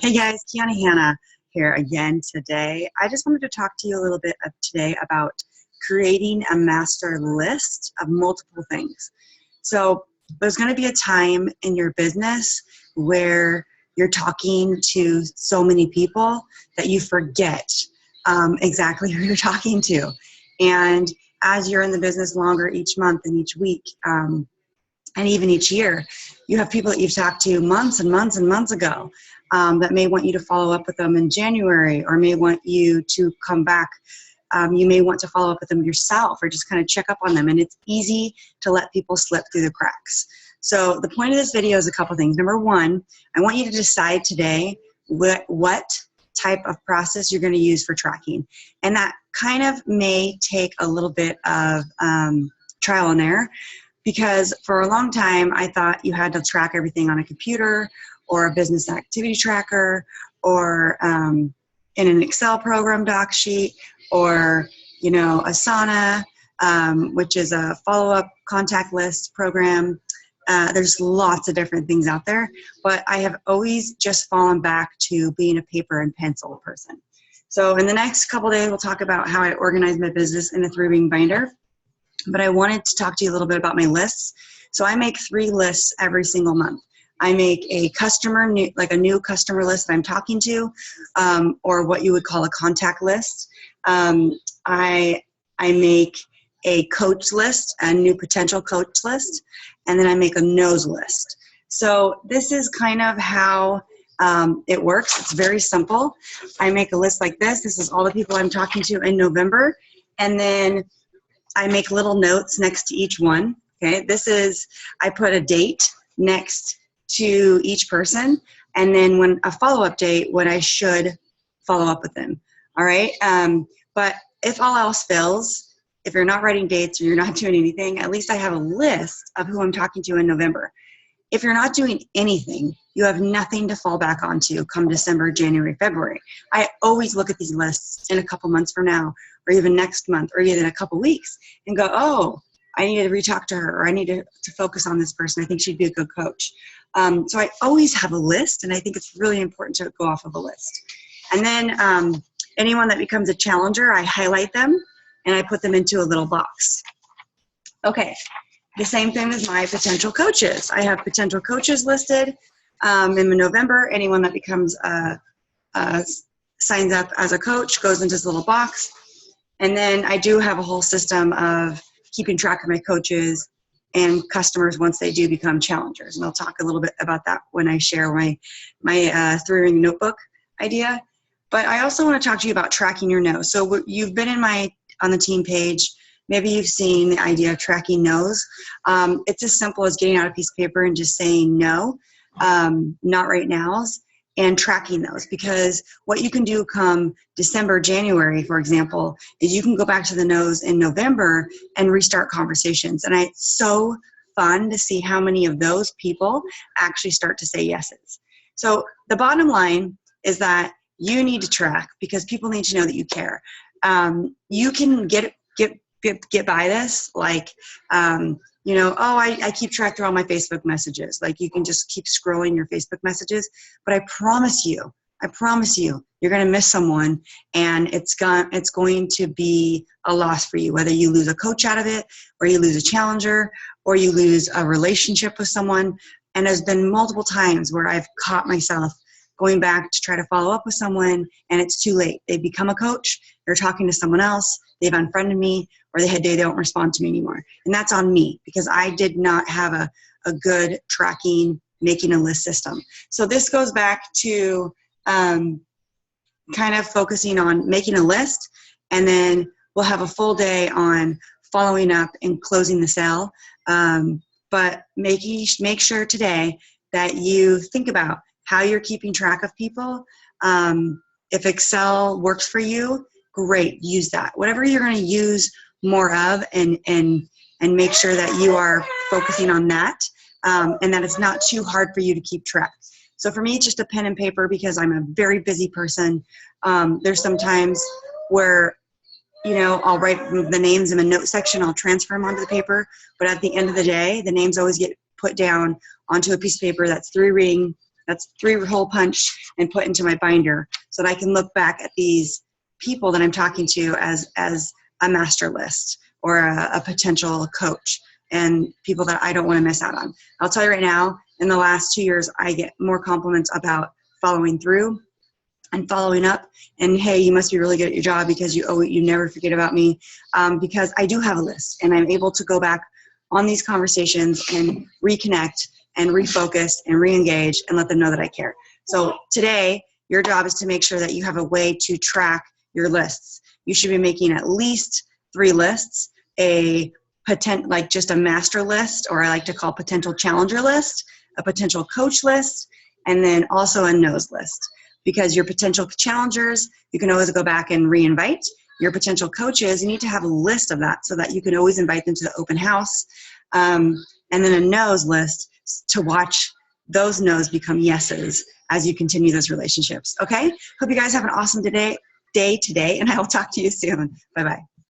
Hey guys, Kiana Hanna here again today. I just wanted to talk to you a little bit today about creating a master list of multiple things. So there's going to be a time in your business where you're talking to so many people that you forget exactly who you're talking to. And as you're in the business longer each month and each week, and even each year, you have people that you've talked to months and months and months ago that may want you to follow up with them in January, or may want you to come back. You may want to follow up with them yourself or just kind of check up on them. And it's easy to let people slip through the cracks. So the point of this video is a couple things. Number one, I want you to decide today what type of process you're going to use for tracking. And that kind of may take a little bit of trial and error. Because for a long time, I thought you had to track everything on a computer or a business activity tracker or in an Excel program doc sheet or, Asana, which is a follow-up contact list program. There's lots of different things out there, but I have always just fallen back to being a paper and pencil person. So in the next couple days, we'll talk about how I organize my business in a 3-ring binder. But I wanted to talk to you a little bit about my lists. So I make 3 lists every single month. I make a a new customer list that I'm talking to, or what you would call a contact list. I make a coach list, a new potential coach list, and then I make a no's list. So this is kind of how it works. It's very simple. I make a list like this. This is all the people I'm talking to in November, and then I make little notes next to each one. Okay, I put a date next to each person, and then when a follow-up date, when I should follow up with them. All right, but if all else fails, if you're not writing dates or you're not doing anything, at least I have a list of who I'm talking to in November. If you're not doing anything, you have nothing to fall back onto come December, January, February. I always look at these lists in a couple months from now, or even next month, or even a couple weeks, and go, oh, I need to re-talk to her, or I need to focus on this person. I think she'd be a good coach. So I always have a list, and I think it's really important to go off of a list. And then anyone that becomes a challenger, I highlight them, and I put them into a little box. Okay. The same thing as my potential coaches. I have potential coaches listed in November. Anyone that becomes signs up as a coach goes into this little box. And then I do have a whole system of keeping track of my coaches and customers once they do become challengers. And I'll talk a little bit about that when I share my 3-ring notebook idea. But I also want to talk to you about tracking your no. So you've been on the team page. Maybe you've seen the idea of tracking no's. It's as simple as getting out a piece of paper and just saying no, not right nows, and tracking those. Because what you can do come December, January, for example, is you can go back to the no's in November and restart conversations. And it's so fun to see how many of those people actually start to say yeses. So the bottom line is that you need to track because people need to know that you care. You can get by this, like, I keep track through all my Facebook messages. Like, you can just keep scrolling your Facebook messages, but I promise you, you're going to miss someone, and it's going to be a loss for you, whether you lose a coach out of it, or you lose a challenger, or you lose a relationship with someone. And there's been multiple times where I've caught myself going back to try to follow up with someone, and it's too late. They become a coach, they're talking to someone else, they've unfriended me, or they don't respond to me anymore. And that's on me because I did not have a good tracking, making a list system. So this goes back to kind of focusing on making a list, and then we'll have a full day on following up and closing the sale. But make sure today that you think about how you're keeping track of people. If Excel works for you, great, use that. Whatever you're going to use more of, and make sure that you are focusing on that, and that it's not too hard for you to keep track. So for me, it's just a pen and paper because I'm a very busy person. There's some times where, I'll write the names in a note section, I'll transfer them onto the paper, but at the end of the day, the names always get put down onto a piece of paper that's 3-ring, That's 3 hole punch and put into my binder so that I can look back at these people that I'm talking to as a master list or a potential coach and people that I don't want to miss out on. I'll tell you right now, in the last 2 years, I get more compliments about following through and following up, and hey, you must be really good at your job because you never forget about me, because I do have a list and I'm able to go back on these conversations and reconnect and refocus and re-engage and let them know that I care. So today, your job is to make sure that you have a way to track your lists. You should be making at least 3 lists, like just a master list, or I like to call potential challenger list, a potential coach list, and then also a no's list. Because your potential challengers, you can always go back and re-invite. Your potential coaches, you need to have a list of that so that you can always invite them to the open house. And then a no's list to watch those no's become yeses as you continue those relationships. Okay? Hope you guys have an awesome day today, and I will talk to you soon. Bye-bye.